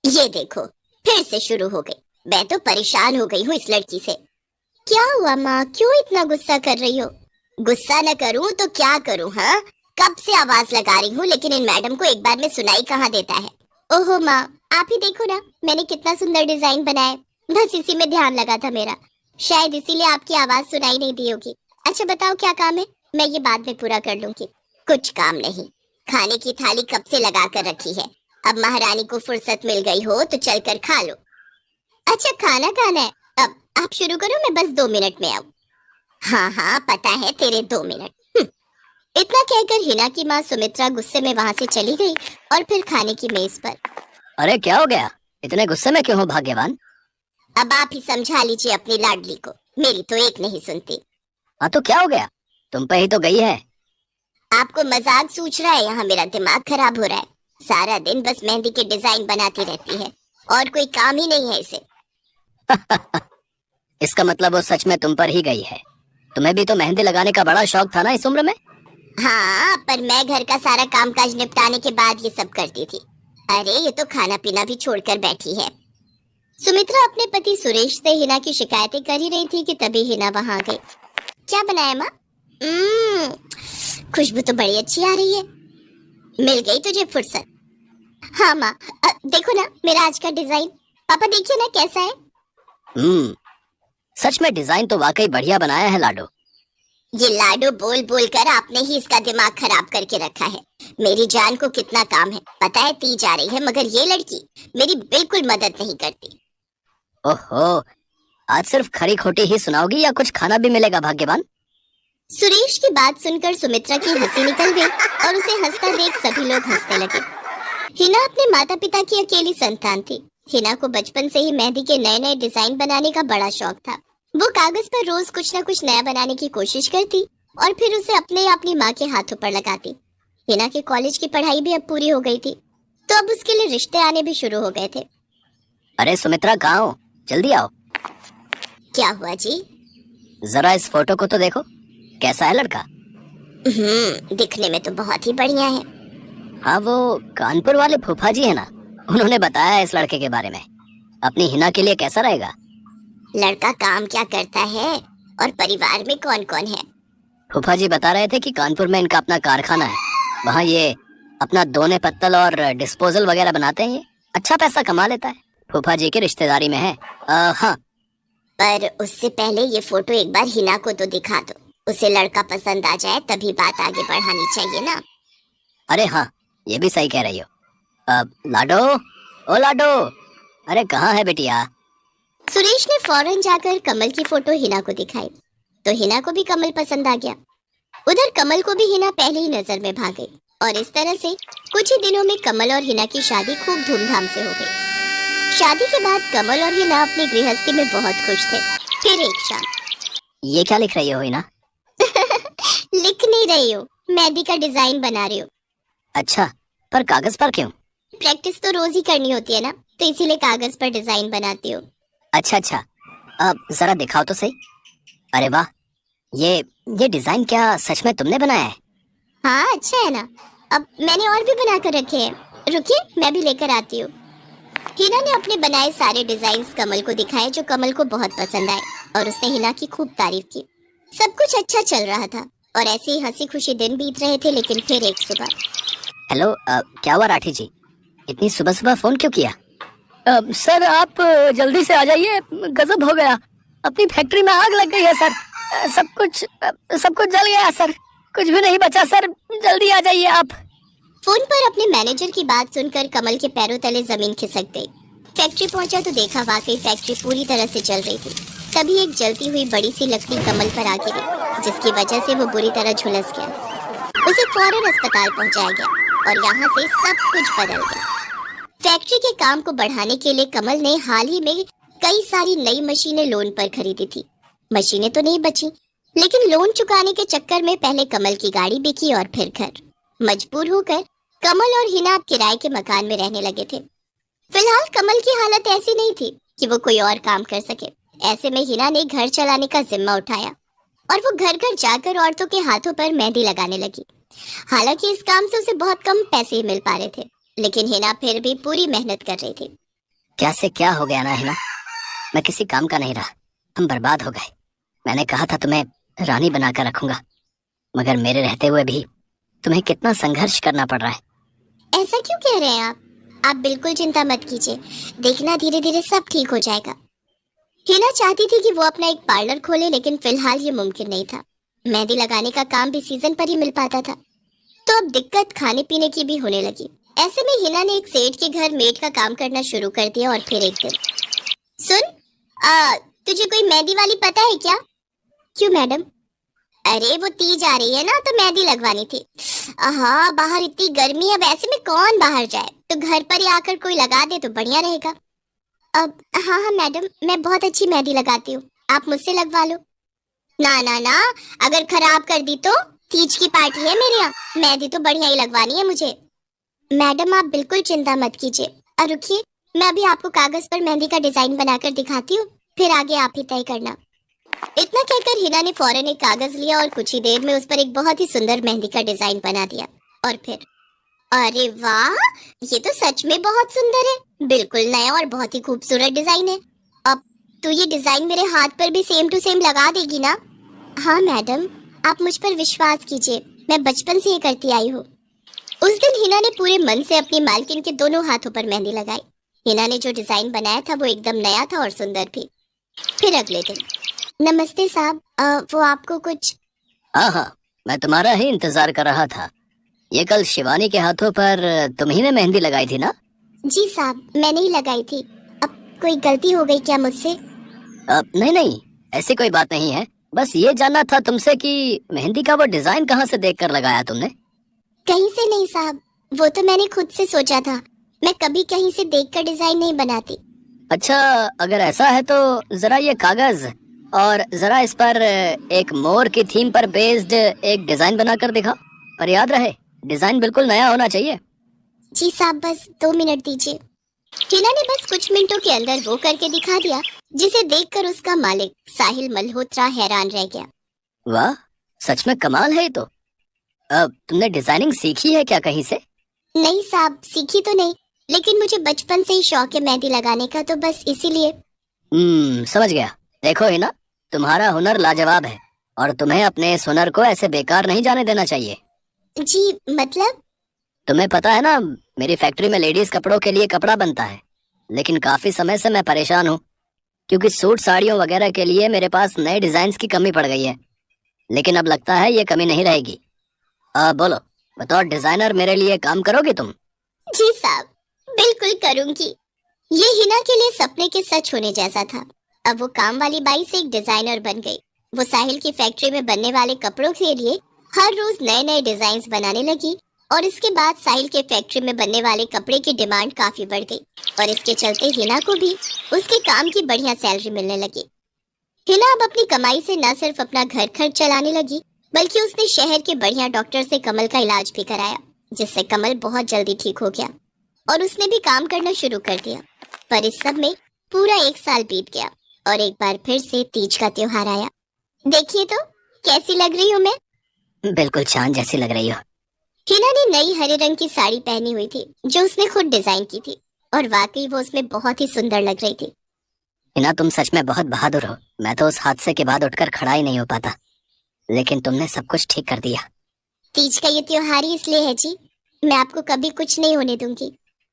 ये देखो, फिर से शुरू हो गई। मैं तो परेशान हो गई हूँ इस लड़की से। क्या हुआ माँ, क्यों इतना गुस्सा कर रही हो? गुस्सा न करूँ तो क्या करूँ? हाँ, कब से आवाज लगा रही हूँ लेकिन इन मैडम को एक बार में सुनाई कहाँ देता है। ओहो माँ, आप ही देखो ना, मैंने कितना सुंदर डिजाइन बनाया है। बस इसी में ध्यान लगा था मेरा, शायद इसीलिए आपकी आवाज सुनाई नहीं दी होगी। अच्छा बताओ क्या काम है, मैं ये बाद में पूरा कर लूंगी। कुछ काम नहीं, खाने की थाली कब से लगा कर रखी है। अब महारानी को फुर्सत मिल गई हो तो चलकर खा लो। अच्छा खाना खाना है, अब आप शुरू करो, मैं बस 2 मिनट में आऊँ। हाँ हाँ पता है तेरे 2 मिनट। इतना कहकर हिना की माँ सुमित्रा गुस्से में वहां से चली गई और फिर खाने की मेज पर। अरे क्या हो गया, इतने गुस्से में क्यों हो भाग्यवान? अब आप ही समझा लीजिए अपनी लाडली को, मेरी तो एक नहीं सुनती। हाँ तो क्या हो गया, तुम पे ही तो गई है। आपको मजाक सूझ रहा है? यहाँ मेरा दिमाग खराब हो रहा है। सारा दिन बस मेहंदी के डिजाइन बनाती रहती है और कोई काम ही नहीं है इसे। इसका मतलब वो सच में तुम पर ही गई है। तुम्हें भी तो मेहंदी लगाने का बड़ा शौक था ना इस उम्र में। हाँ, पर मैं घर का सारा कामकाज निपटाने के बाद ये सब करती थी। अरे ये तो खाना पीना भी छोड़कर बैठी है। सुमित्रा अपने पति सुरेश से हिना की शिकायतें कर ही रही थी कि तभी हिना वहां आ गई। क्या बनाया माँ? खुशबू तो बड़ी अच्छी आ रही है। मिल गई तुझे फुर्सत? हाँ माँ, देखो ना मेरा आज का डिजाइन। पापा देखिए ना कैसा है। हम्म, सच में डिजाइन तो वाकई बढ़िया बनाया है लाडो। ये लाडो बोल बोल कर आपने ही इसका दिमाग खराब करके रखा है। मेरी जान को कितना काम है पता है, ती जा रही है, मगर ये लड़की मेरी बिल्कुल मदद नहीं करती। ओहो, आज सिर्फ खरी खोटी ही सुनाओगी या कुछ खाना भी मिलेगा भाग्यवान? सुरेश की बात सुनकर सुमित्रा की हंसी निकल गई और उसे हंसता देख सभी लोग हंसने लगे। हिना अपने माता पिता की अकेली संतान थी। हिना को बचपन से ही मेहंदी के नए नए डिजाइन बनाने का बड़ा शौक था। वो कागज पर रोज कुछ न कुछ नया बनाने की कोशिश करती और फिर उसे अपने अपनी माँ के हाथों पर लगाती। हिना के कॉलेज की पढ़ाई भी अब पूरी हो गई थी, तो अब उसके लिए रिश्ते आने भी शुरू हो गए थे। अरे सुमित्रा कहाँ हो, जल्दी आओ। क्या हुआ जी? जरा इस फोटो को तो देखो, कैसा है लड़का? दिखने में तो बहुत ही बढ़िया है। हाँ वो कानपुर वाले फूफा जी है ना, उन्होंने बताया इस लड़के के बारे में। अपनी हिना के लिए कैसा रहेगा? लड़का काम क्या करता है और परिवार में कौन कौन है? फूफा जी बता रहे थे कि कानपुर में इनका अपना कारखाना है। वहाँ ये अपना दोने पत्तल और डिस्पोजल वगैरह बनाते हैं। ये अच्छा पैसा कमा लेता है, फूफा जी की रिश्तेदारी में है। हाँ, पर उससे पहले ये फोटो एक बार हिना को तो दिखा दो। उसे लड़का पसंद आ जाए तभी बात आगे बढ़ानी चाहिए ना। अरे हाँ, ये भी सही कह रही हो। लाडो, ओ लाडो, अरे कहाँ है बेटिया? सुरेश ने फौरन जाकर कमल की फोटो हिना को दिखाई तो हिना को भी कमल पसंद आ गया। उधर कमल को भी हिना पहले ही नजर में भाग गई और इस तरह से कुछ ही दिनों में कमल और हिना की शादी खूब धूमधाम से हो गई। शादी के बाद कमल और हिना अपनी गृहस्थी में बहुत खुश थे। फिर एक शाम। ये क्या लिख रही हो हिना? लिख नहीं रही हो, मेहंदी का डिजाइन बना रही हो। अच्छा, पर कागज पर क्यों? प्रैक्टिस तो रोज ही करनी होती है ना, तो इसीलिए कागज पर डिजाइन बनाती हो। अच्छा अच्छा, अब जरा दिखाओ तो सही। अरे वाह, ये डिजाइन क्या सच में तुमने बनाया है? हाँ अच्छा है ना। अब मैंने और भी बना कर रखे हैं, रुकिए मैं भी लेकर आती हूँ। हिना ने अपने बनाए सारे डिजाइन कमल को दिखाए जो कमल को बहुत पसंद आए और उसने हिना की खूब तारीफ की। सब कुछ अच्छा चल रहा था और ऐसे ही हंसी खुशी दिन बीत रहे थे। लेकिन फिर एक सुबह। हेलो, क्या हुआ राठी जी, इतनी सुबह सुबह फोन क्यों किया? सर आप जल्दी से आ जाइए, गजब हो गया, अपनी फैक्ट्री में आग लग गई है सर। सब कुछ जल गया सर, कुछ भी नहीं बचा सर, जल्दी आ जाइए आप। फोन पर अपने मैनेजर की बात सुनकर कमल के पैरों तले जमीन खिसक गई। फैक्ट्री पहुंचा तो देखा वाकई फैक्ट्री पूरी तरह से जल रही थी। तभी एक जलती हुई बड़ी सी लकड़ी कमल पर आ गिरी, जिसकी वजह से वो बुरी तरह झुलस गया। उसे फौरन अस्पताल पहुंचाया गया और यहाँ से सब कुछ बदल गया। फैक्ट्री के काम को बढ़ाने के लिए कमल ने हाल ही में कई सारी नई मशीनें लोन पर खरीदी थी। मशीनें तो नहीं बची, लेकिन लोन चुकाने के चक्कर में पहले कमल की गाड़ी बिकी और फिर घर। मजबूर होकर कमल और हिना किराए के मकान में रहने लगे थे। फिलहाल कमल की हालत ऐसी नहीं थी कि वो कोई और काम कर सके। ऐसे में हिना ने घर चलाने का जिम्मा उठाया और वो घर घर जाकर औरतों के हाथों पर मेहंदी लगाने लगी। हालांकि इस काम से उसे बहुत कम पैसे ही मिल पा रहे थे, लेकिन हिना फिर भी पूरी मेहनत कर रही थी। क्या से क्या हो गया ना हिना, मैं किसी काम का नहीं रहा, हम बर्बाद हो गए। मैंने कहा था तुम्हें रानी बनाकर रखूंगा, मगर मेरे रहते हुए भी तुम्हें कितना संघर्ष करना पड़ रहा है। ऐसा क्यों कह रहे हैं आप बिल्कुल चिंता मत कीजिए, देखना धीरे धीरे सब ठीक हो जाएगा। हिना चाहती थी कि वो अपना एक पार्लर खोले, लेकिन फिलहाल ये मुमकिन नहीं था। मेहंदी लगाने का काम भी सीजन पर ही मिल पाता था, तो अब दिक्कत खाने पीने की भी होने लगी। ऐसे में हिना ने एक सेठ के घर मेड का काम करना शुरू कर दिया। और फिर एक दिन, सुन, तुझे कोई मेहंदी वाली पता है क्या? क्यों मैडम? अरे वो तीज आ रही है ना, तो मेहंदी लगवानी थी। हाँ, बाहर इतनी गर्मी है, वैसे में कौन बाहर जाए, तो घर पर ही आकर कोई लगा दे तो बढ़िया रहेगा। अब हाँ हाँ मैडम, मैं बहुत अच्छी मेहंदी लगाती हूँ, आप मुझसे लगवा लो। ना ना ना, अगर खराब कर दी तो? तीज की पार्टी है मेरे यहाँ, मेहंदी तो बढ़िया ही लगवानी है मुझे। मैडम आप बिल्कुल चिंता मत कीजिए, और रुकिए, मैं अभी आपको कागज पर मेहंदी का डिजाइन बनाकर दिखाती हूँ, फिर आगे आप ही तय करना। इतना कहकर हिना ने फौरन एक कागज लिया और कुछ ही देर में उस पर एक बहुत ही सुंदर मेहंदी का डिजाइन बना दिया। और फिर, अरे वाह, ये तो सच में बहुत सुंदर है, बिल्कुल नया और बहुत ही खूबसूरत डिजाइन है। अब तो ये डिजाइन मेरे हाथ पर भी सेम टू सेम लगा देगी ना? हाँ मैडम, आप मुझ पर विश्वास कीजिए, मैं बचपन से ये करती आई हूँ। उस दिन हिना ने पूरे मन से अपनी मालकिन के दोनों हाथों पर मेहंदी लगाई। हिना ने जो डिजाइन बनाया था वो एकदम नया था और सुंदर भी। फिर अगले दिन, नमस्ते साहब, वो आपको कुछ? हाँ, मैं तुम्हारा ही इंतजार कर रहा था। ये कल शिवानी के हाथों पर तुम ही ने मेहंदी लगाई थी ना? जी साहब, मैंने ही लगाई थी। अब कोई गलती हो गई क्या मुझसे? नहीं, ऐसी कोई बात नहीं है। बस ये जानना था तुमसे कि मेहंदी का वो डिजाइन कहाँ से देखकर लगाया तुमने? कहीं से नहीं साहब, वो तो मैंने खुद से सोचा था, मैं कभी कहीं से देखकर डिजाइन नहीं बनाती। अच्छा, अगर ऐसा है तो जरा ये कागज और जरा इस पर एक मोर की थीम पर बेस्ड एक डिजाइन बनाकर दिखा, पर याद रहे डिजाइन बिल्कुल नया होना चाहिए। जी साहब, बस 2 मिनट दीजिए। हिना ने बस कुछ मिनटों के अंदर वो करके दिखा दिया, जिसे देखकर उसका मालिक साहिल मल्होत्रा हैरान रह गया। वाह, सच में कमाल है ये तो। अब तुमने डिजाइनिंग सीखी है क्या कहीं से? नहीं साहब, सीखी तो नहीं, लेकिन मुझे बचपन से ही शौक है मेहंदी लगाने का, तो बस इसीलिए। समझ गया। देखो ही ना, तुम्हारा हुनर लाजवाब है और तुम्हें अपने इस हुनर को ऐसे बेकार नहीं जाने देना चाहिए। जी मतलब? तुम्हें पता है ना, मेरी फैक्ट्री में लेडीज कपड़ों के लिए कपड़ा बनता है, लेकिन काफी समय से मैं परेशान हूँ, क्योंकि सूट साड़ियों वगैरह के लिए मेरे पास नए डिजाइन की कमी पड़ गई है। लेकिन अब लगता है ये कमी नहीं रहेगी। बोलो, बतौर डिजाइनर मेरे लिए काम करोगे तुम? जी साहब, बिल्कुल करूंगी। ये हिना के लिए सपने के सच होने जैसा था। अब वो काम वाली बाई से एक डिजाइनर बन गई। वो साहिल की फैक्ट्री में बनने वाले कपड़ों के लिए हर रोज नए नए डिजाइन बनाने लगी, और इसके बाद साहिल के फैक्ट्री में बनने वाले कपड़े की डिमांड काफी बढ़ गई, और इसके चलते हिना को भी उसके काम की बढ़िया सैलरी मिलने लगी। हिना अब अपनी कमाई से न सिर्फ अपना घर खर्च चलाने लगी, बल्कि उसने शहर के बढ़िया डॉक्टर से कमल का इलाज भी कराया, जिससे कमल बहुत जल्दी ठीक हो गया और उसने भी काम करना शुरू कर दिया। पर इस सब में पूरा 1 साल बीत गया और एक बार फिर से तीज का त्योहार आया। देखिए तो कैसी लग रही हूँ मैं? बिल्कुल चांद जैसी लग रही हो। हिना ने नई हरे रंग की साड़ी पहनी हुई थी, जो उसने खुद डिजाइन की थी, और वाकई वो उसमें बहुत ही सुंदर लग रही थी। हिना, तुम सच में बहुत बहादुर हो। मैं तो उस हादसे के बाद उठकर खड़ा ही नहीं हो पाता, लेकिन तुमने सब कुछ ठीक कर दिया। तीज का ये त्योहार ही इसलिए है जी, मैं आपको कभी कुछ नहीं होने दूंगी।